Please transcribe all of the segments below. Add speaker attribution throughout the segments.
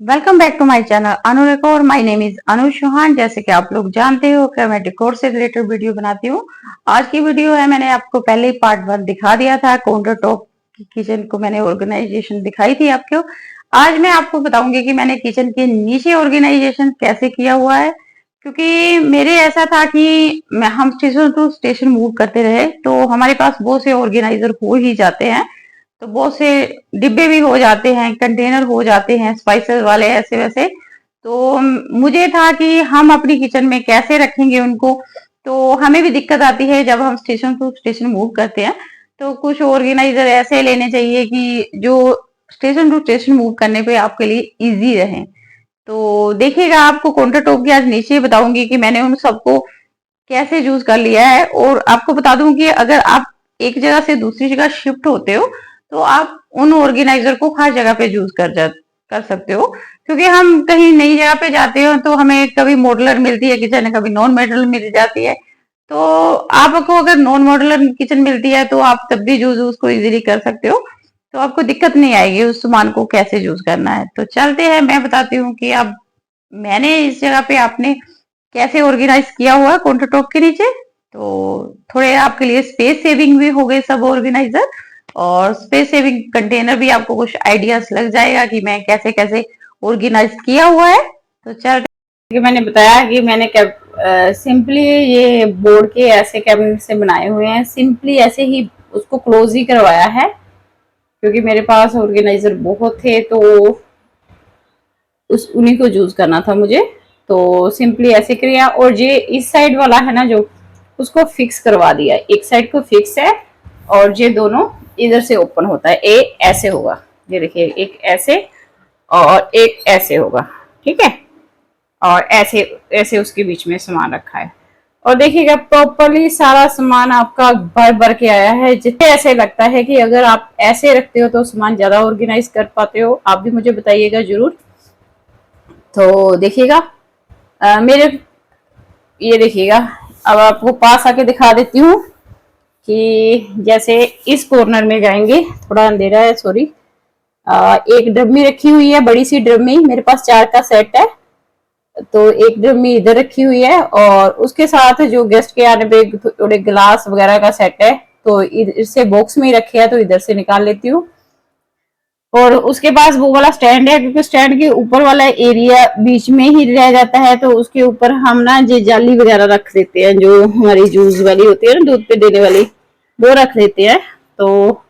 Speaker 1: Welcome back to my channel Anu decor. My name is Anu Chauhan. जैसे कि आप लोग जानते हो कि मैं डेकोर से रिलेटेड वीडियो बनाती हूँ। आज की वीडियो है, मैंने आपको पहले ही पार्ट 1 दिखा दिया था। काउंटर टॉप की किचन को मैंने ऑर्गेनाइजेशन दिखाई थी आपको। आज मैं आपको बताऊंगी कि मैंने किचन के नीचे ऑर्गेनाइजेशन कैसे किया हुआ है, क्योंकि मेरे ऐसा था कि हम स्टेशन टू स्टेशन मूव करते रहे तो हमारे पास बहुत से ऑर्गेनाइजर हो ही जाते हैं। तो बहुत से डिब्बे भी हो जाते हैं, कंटेनर हो जाते हैं स्पाइसेस वाले ऐसे वैसे। तो मुझे था कि हम अपनी किचन में कैसे रखेंगे उनको। तो हमें भी दिक्कत आती है जब हम स्टेशन टू स्टेशन मूव करते हैं। तो कुछ ऑर्गेनाइजर ऐसे लेने चाहिए कि जो स्टेशन टू स्टेशन मूव करने पे आपके लिए इजी रहे। तो देखिएगा, आपको काउंटर टॉप की आज नीचे बताऊंगी कि मैंने उन सबको कैसे यूज कर लिया है। और आपको बता दूं कि अगर आप एक जगह से दूसरी जगह शिफ्ट होते हो तो आप उन ऑर्गेनाइजर को हर जगह पे यूज कर सकते हो। क्योंकि हम कहीं नई जगह पे जाते हो तो हमें कभी मॉडुलर मिलती है किचन, कभी नॉन मॉडुलर मिल जाती है। तो आपको अगर नॉन मॉडुलर किचन मिलती है तो आप तब भी यूज उसको इजीली कर सकते हो। तो आपको दिक्कत नहीं आएगी उस सामान को कैसे यूज करना है। तो चलते हैं, मैं बताती हूँ कि अब मैंने इस जगह पे आपने कैसे ऑर्गेनाइज किया हुआ है काउंटर टॉप के नीचे। तो थोड़े आपके लिए स्पेस सेविंग भी हो गए सब ऑर्गेनाइजर, और स्पेस सेविंग कंटेनर भी आपको कुछ आइडियाज लग जाएगा कि मैं कैसे कैसे ऑर्गेनाइज किया हुआ है। तो चल,
Speaker 2: कि मैंने बताया कि मैंने सिंपली ये बोर्ड के ऐसे कैबिनेट से बनाए हुए हैं। सिंपली ऐसे ही उसको क्लोज ही करवाया है क्योंकि मेरे पास ऑर्गेनाइजर बहुत थे तो उस उन्हीं को यूज करना था मुझे। तो सिंपली ऐसे किया और ये इस साइड वाला है ना जो उसको फिक्स करवा दिया। एक साइड को फिक्स है और ये दोनों इधर से ओपन होता है। ए ऐसे होगा, ये देखिए, एक ऐसे और एक ऐसे होगा, ठीक है। और ऐसे ऐसे उसके बीच में सामान रखा है और देखिएगा प्रॉपरली सारा सामान आपका भर भर के आया है। जितने ऐसे लगता है कि अगर आप ऐसे रखते हो तो सामान ज्यादा ऑर्गेनाइज कर पाते हो। आप भी मुझे बताइएगा जरूर। तो देखिएगा मेरे, ये देखिएगा, अब आपको पास आके दिखा देती हूँ कि जैसे इस कॉर्नर में जाएंगे, थोड़ा अंधेरा है सॉरी। एक ड्रमी रखी हुई है, बड़ी सी ड्रमी, मेरे पास 4 का सेट है। तो एक ड्रमी इधर रखी हुई है और उसके साथ जो गेस्ट के आने पे थोड़े गिलास वगैरह का सेट है तो इधर से बॉक्स में ही रखे है तो इधर से निकाल लेती हूँ। और उसके पास वो वाला स्टैंड है क्योंकि स्टैंड के ऊपर वाला एरिया बीच में ही रह जाता है तो उसके ऊपर हम ना ये जाली वगैरह रख देते हैं जो हमारी जूस वाली होती है ना, दूध पे देने वाली, वो रख देते हैं। तो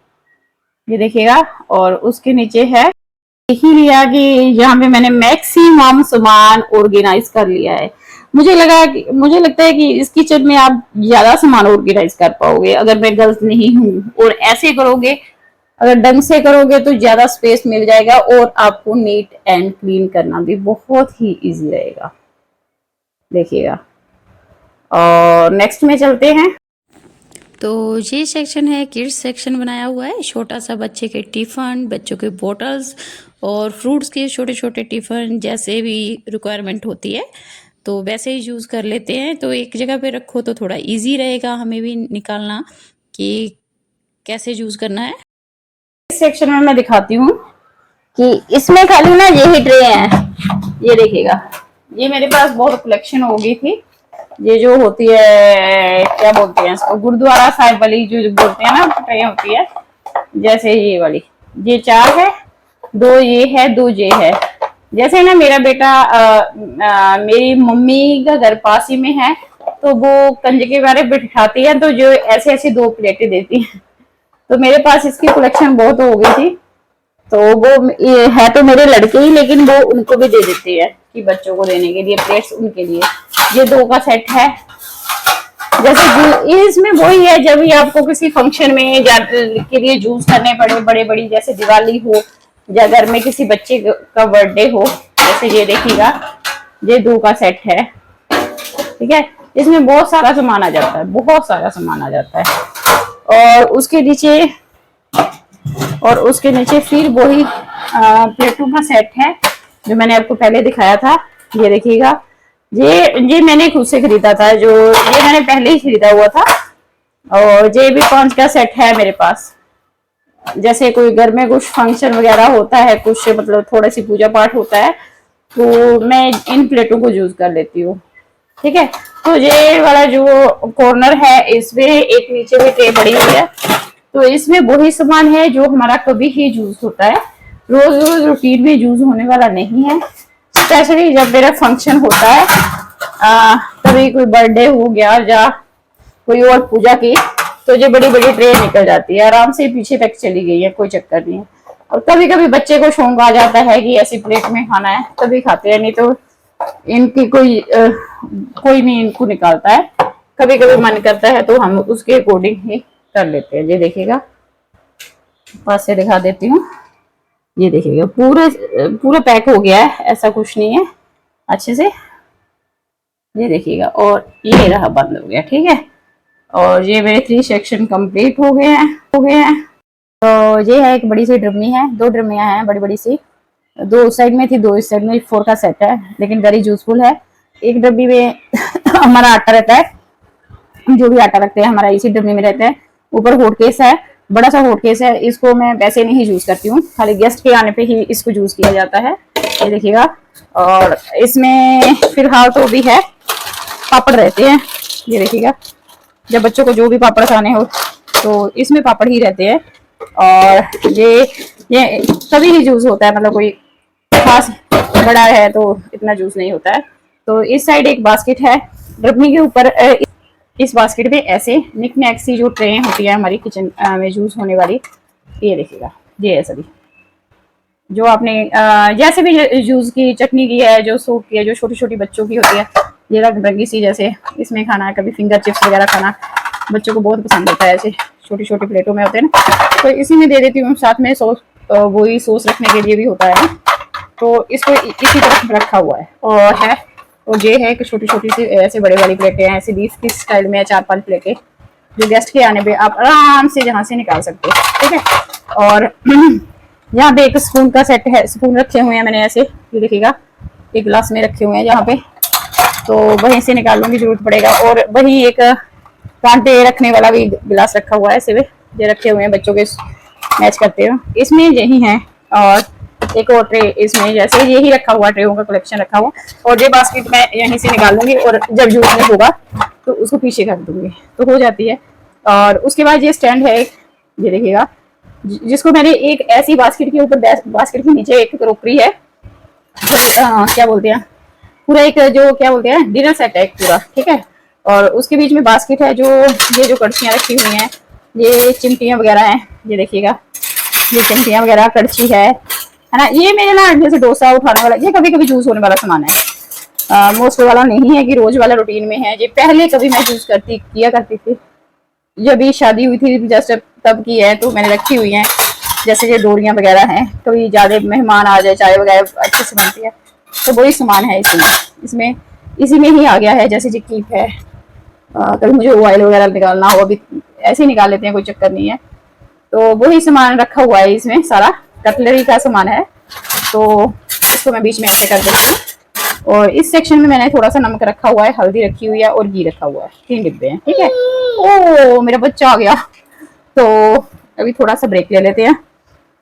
Speaker 2: ये देखिएगा और उसके नीचे है, देख ही लिया कि यहाँ पे मैंने मैक्सिमम सामान ऑर्गेनाइज कर लिया है। मुझे लगता है कि इस किचन में आप ज्यादा सामान ऑर्गेनाइज कर पाओगे अगर मैं गलत नहीं हूँ। और ऐसे करोगे, अगर ढंग से करोगे तो ज्यादा स्पेस मिल जाएगा और आपको नीट एंड क्लीन करना भी बहुत ही इजी रहेगा। देखिएगा और नेक्स्ट में चलते हैं।
Speaker 3: तो ये सेक्शन है, किड्स सेक्शन बनाया हुआ है। छोटा सा बच्चे के टिफ़न, बच्चों के बॉटल्स और फ्रूट्स के छोटे छोटे टिफ़न जैसे भी रिक्वायरमेंट होती है तो वैसे ही यूज़ कर लेते हैं। तो एक जगह पे रखो तो थोड़ा इजी रहेगा हमें भी निकालना कि कैसे यूज़ करना है।
Speaker 2: इस सेक्शन में मैं दिखाती हूँ कि इसमें खाली ना यही ट्रे हैं। ये देखिएगा, ये मेरे पास बहुत कलेक्शन हो गई थी। ये जो होती है क्या बोलते हैं इसको, गुरुद्वारा साहिब वाली जो बोलते हैं ना ट्रे होती है, जैसे ये वाली, ये 4 है, 2 ये है, 2 ये है। जैसे ना मेरा बेटा मेरी मम्मी का घर पास ही में है तो वो कंजे के बारे बिठाती है तो जो ऐसे ऐसे 2 प्लेटें देती है। तो मेरे पास इसकी कलेक्शन बहुत हो गई थी। तो वो ये है तो मेरे लड़के ही, लेकिन वो उनको भी दे देते हैं कि बच्चों को देने के लिए प्लेट्स उनके लिए। ये 2 का सेट है। जैसे इसमें वही है, जब भी आपको किसी फंक्शन में के लिए जूस करने पड़े, बड़े बड़ी जैसे दिवाली हो या घर में किसी बच्चे का बर्थडे हो, जैसे ये देखिएगा, ये 2 का सेट है, ठीक है। इसमें बहुत सारा सामान आ जाता है, बहुत सारा सामान आ जाता है। और उसके नीचे फिर वही प्लेटों का सेट है जो मैंने आपको पहले दिखाया था। ये देखिएगा, ये मैंने खुद से खरीदा था, जो ये मैंने पहले ही खरीदा हुआ था। और ये भी 5 का सेट है मेरे पास। जैसे कोई घर में कुछ फंक्शन वगैरह होता है, कुछ मतलब थोड़ा सी पूजा पाठ होता है, तो मैं इन प्लेटों को यूज कर लेती हूँ। ठीक है, तो ये वाला जो कॉर्नर है इसमें एक नीचे में ट्रे पड़ी हुई है, तो इसमें वही सामान है जो हमारा कभी ही यूज होता है, रोज रोज रूटीन में यूज होने वाला नहीं है। स्पेशली जब मेरा फंक्शन होता है, कभी कोई बर्थडे हो गया या कोई और पूजा की, तो ये बड़ी बड़ी ट्रे निकल जाती है, आराम से पीछे तक चली गई है, कोई चक्कर नहीं है। और कभी कभी बच्चे को शौक आ जाता है कि ऐसी प्लेट में खाना है, तभी खाते हैं, नहीं तो इनकी कोई नहीं इनको निकालता है। कभी कभी मन करता है तो हम उसके अकॉर्डिंग ही कर लेते हैं। ये देखिएगा, पास से दिखा देती हूँ, ये देखिएगा पूरा पैक हो गया है, ऐसा कुछ नहीं है, अच्छे से ये देखिएगा। और ये रहा बंद हो गया, ठीक है। और ये मेरे 3 सेक्शन कंप्लीट हो गए हैं। तो ये है एक बड़ी सी ड्रमी है, 2 ड्रमियां हैं बड़ी बड़ी सी, 2 उस साइड में थी, 2 इस साइड में, 4 का सेट है, लेकिन वेरी यूजफुल है। एक ड्रमी में हमारा आटा रहता है, जो भी आटा रखते हैं हमारा इसी ड्रमी में रहता है। ऊपर हॉट केस है, बड़ा सा हॉट केस है, इसको मैं वैसे नहीं यूज करती हूँ, खाली गेस्ट के आने पे ही इसको यूज किया जाता है, ये देखिएगा। और इसमें फिलहाल तो भी है, पापड़ रहते हैं, ये देखिएगा। जब बच्चों को जो भी पापड़ खाने हो तो इसमें पापड़ ही रहते हैं। और ये तभी ही जूस होता है, मतलब कोई खास बड़ा है तो इतना जूस नहीं होता है। तो इस साइड एक बास्केट है ड्रमी के ऊपर, इस बास्केट में ऐसे निक नैक सी जो ट्रे होती है हमारी किचन में यूज होने वाली, ये देखिएगा, ये है सभी जो आपने जैसे भी यूज की, चटनी की है, जो सूप की है, जो छोटी छोटी बच्चों की होती है, ये रंग बिरंगी सी, जैसे इसमें खाना है, कभी फिंगर चिप्स वगैरह खाना बच्चों को बहुत पसंद होता है, ऐसे छोटी छोटी प्लेटों में होते हैं ना, तो इसी में दे देती हूँ। साथ में सॉस, वही सॉस रखने के लिए भी होता है, तो इसको इसी तरफ रखा हुआ है। और ये है कि छोटी छोटी सी ऐसे बड़े वाली प्लेटें हैं, ऐसे 20 स्टाइल में 4-5 प्लेटें, जो गेस्ट के आने पे आप आराम से जहाँ से निकाल सकते हो, ठीक है। और यहाँ पे एक स्पून का सेट है, स्पून रखे हुए हैं मैंने ऐसे, ये देखिएगा, एक गिलास में रखे हुए हैं यहाँ पे, तो वहीं से निकालने की जरूरत पड़ेगा। और वहीं एक कांटे रखने वाला भी गिलास रखा हुआ है, ऐसे ये रखे हुए हैं बच्चों के मैच करते हो, इसमें यही है। और एक और ट्रे इसमें जैसे यही रखा हुआ, ट्रेओं का कलेक्शन रखा हुआ। और ये बास्केट मैं यहीं से निकाल लूंगी, और जब यूज में होगा तो उसको पीछे कर दूंगी, तो हो जाती है। और उसके बाद ये स्टैंड है, ये देखिएगा, जिसको मैंने एक ऐसी बास्केट के ऊपर, बास्केट के नीचे एक क्रोकरी है, क्या बोलते हैं, पूरा एक जो क्या बोलते हैं डिनर सेट है एक पूरा, ठीक है। और उसके बीच में बास्केट है, जो ये जो कड़छियाँ रखी हुई हैं, ये चिमटियाँ वगैरह हैं, ये देखिएगा, ये चिमटियाँ वगैरह, कड़छी है ना। ये मेरे ना जैसे डोसा उठाने वाला, ये कभी कभी यूज होने वाला सामान है, मोस्ट वाला नहीं है कि रोज वाला रूटीन में है। ये पहले कभी मैं यूज किया करती थी, जब भी शादी हुई थी जस्ट तब की है, तो मैंने रखी हुई है। जैसे ये डोरियां वगैरह हैं, कभी ज्यादा मेहमान आ जाए, चाय वगैरह अच्छे से बनती है, तो वही सामान है इसमें इसी में ही आ गया है। जैसे जी कीप है, कभी मुझे ऑयल वगैरह निकालना हो, अभी ऐसे ही निकाल लेते हैं, कोई चक्कर नहीं है, तो वही सामान रखा हुआ है इसमें, सारा कटलरी का सामान है। तो इसको मैं बीच में ऐसे कर देती हूँ। और इस सेक्शन में मैंने थोड़ा सा नमक रखा हुआ है, हल्दी रखी हुई है, और घी रखा हुआ है, 3 डिब्बे हैं, ठीक है। ओ मेरा बच्चा आ गया, तो अभी थोड़ा सा ब्रेक ले लेते हैं।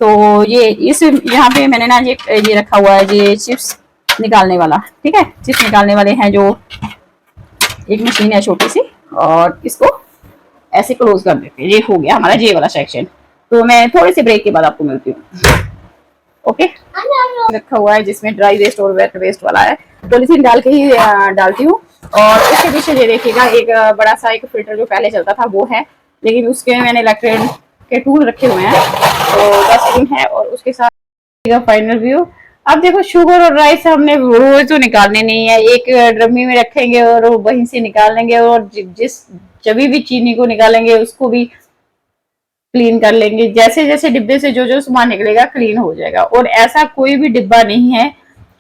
Speaker 2: तो ये यहाँ पे मैंने ना ये रखा हुआ है, ये चिप्स निकालने वाला, ठीक है। चिप्स निकालने वाले हैं, जो एक मशीन है छोटी सी, और इसको ऐसे क्लोज कर देते हैं। ये हो गया हमारा ये वाला सेक्शन। तो मैं थोड़े से ब्रेक के बाद आपको मिलती हूँ, ओके। रखा हुआ है जिसमें ड्राई वेस्ट और वेट वेस्ट वाला है, पॉलीथीन डाल के ही डालती हूँ। और उसके पीछे ये देखिएगा, एक बड़ा सा एक फिल्टर जो पहले चलता था वो है, लेकिन उसके मैंने इलेक्ट्रिक के टूल रखे हुए हैं, तो डस्टबिन है। और उसके साथ फाइनल व्यू। अब देखो, शुगर और राइस हमने रोज तो निकालने नहीं है, एक ड्रमी में रखेंगे और वहीं से निकाल लेंगे, और जब भी चीनी को निकालेंगे उसको भी क्लीन कर लेंगे। जैसे जैसे डिब्बे से जो जो सामान निकलेगा क्लीन हो जाएगा। और ऐसा कोई भी डिब्बा नहीं है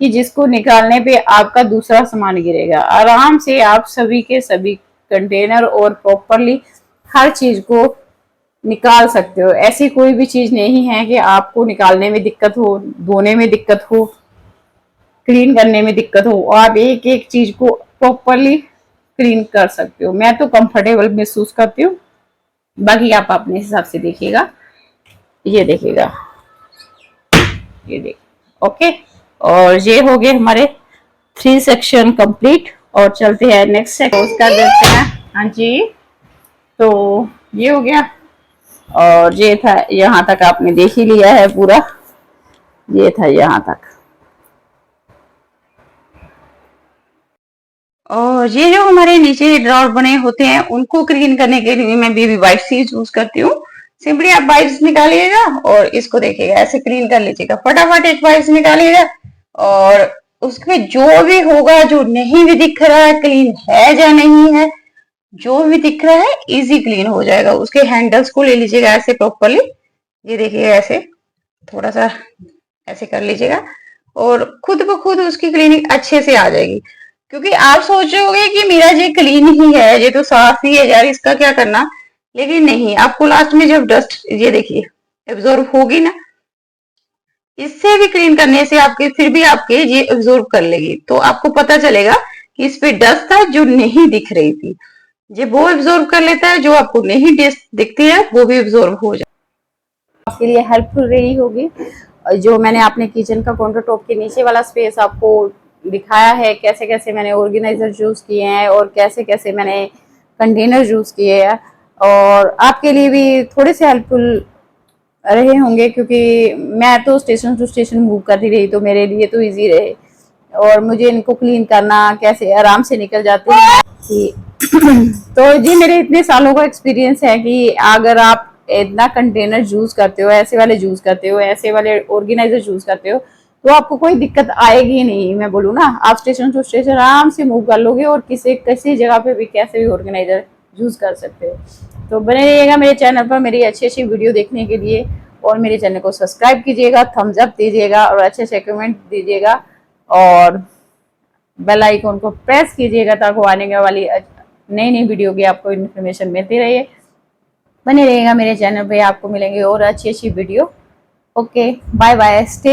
Speaker 2: कि जिसको निकालने पे आपका दूसरा सामान गिरेगा। आराम से आप सभी के सभी कंटेनर और प्रॉपरली हर चीज को निकाल सकते हो। ऐसी कोई भी चीज नहीं है कि आपको निकालने में दिक्कत हो, धोने में दिक्कत हो, क्लीन करने में दिक्कत हो। आप एक एक चीज को प्रॉपरली क्लीन कर सकते हो। मैं तो कंफर्टेबल महसूस करती हूँ, बाकी आप अपने हिसाब से देखिएगा। ये देखिएगा, ये देखिए। ओके, और ये हो गए हमारे 3 सेक्शन कंप्लीट। और चलते हैं नेक्स्ट सेक्शन कर देते हैं। हाँ जी, तो ये हो गया, और ये था, यहाँ तक आपने देख ही लिया है पूरा, ये था यहाँ तक।
Speaker 1: और ये जो हमारे नीचे ड्रॉर बने होते हैं उनको क्लीन करने के लिए मैं बेबी वाइप्स ही यूज करती हूँ। सिंपली आप वाइप्स निकालिएगा और इसको देखिएगा, ऐसे क्लीन कर लीजिएगा, फटाफट एक वाइप्स निकालिएगा और उसमें जो भी होगा, जो नहीं भी दिख रहा है क्लीन है या नहीं है, जो भी दिख रहा है इजी क्लीन हो जाएगा। उसके हैंडल्स को ले लीजिएगा ऐसे प्रॉपरली, ये देखिएगा, ऐसे थोड़ा सा ऐसे कर लीजिएगा और खुद ब खुद उसकी क्लीनिंग अच्छे से आ जाएगी। क्योंकि आप सोच रहे होगे कि मेरा ये क्लीन ही है, ये तो साफ ही है यार, इसका क्या करना, लेकिन नहीं, आपको लास्ट में जब डस्ट, ये देखिए, एब्जॉर्ब होगी ना, इससे भी क्लीन करने से आपके, फिर भी आपके ये एब्जॉर्ब कर लेगी, तो आपको पता चलेगा कि इस पे डस्ट था जो नहीं दिख रही थी, ये वो एब्जॉर्ब कर लेता है, जो आपको नहीं डस्ट दिखती है वो भी एब्जॉर्ब हो जाए।
Speaker 2: आपके लिए हेल्पफुल रही होगी। जो मैंने अपने किचन का काउंटर टॉप के नीचे वाला स्पेस आपको दिखाया है, कैसे कैसे मैंने ऑर्गेनाइजर यूज किए हैं और कैसे कैसे मैंने कंटेनर यूज किए हैं, और आपके लिए भी थोड़े से हेल्पफुल रहे होंगे, क्योंकि मैं तो स्टेशन टू स्टेशन मूव करती रही, तो मेरे लिए तो इजी रहे, और मुझे इनको क्लीन करना कैसे आराम से निकल जाते हैं कि तो जी मेरे इतने सालों का एक्सपीरियंस है कि अगर आप इतना कंटेनर यूज करते हो, ऐसे वाले यूज करते हो, ऐसे वाले ऑर्गेनाइजर यूज करते हो, तो आपको कोई दिक्कत आएगी नहीं। मैं बोलूँ ना, आप स्टेशन टू स्टेशन आराम से मूव कर लोगे और किसी जगह पे भी कैसे भी ऑर्गेनाइजर यूज कर सकते हो। तो बने रहिएगा मेरे चैनल पर मेरी अच्छी अच्छी वीडियो देखने के लिए, और मेरे चैनल को सब्सक्राइब कीजिएगा, थम्स अप दीजिएगा और अच्छे अच्छे कमेंट दीजिएगा, और बेल आइकन को प्रेस कीजिएगा ताकि आने वाली नई नई वीडियो की आपको इन्फॉर्मेशन मिलती रहे। बने रहिएगा मेरे चैनल पे, आपको मिलेंगे और अच्छी अच्छी video. Okay, bye bye, stay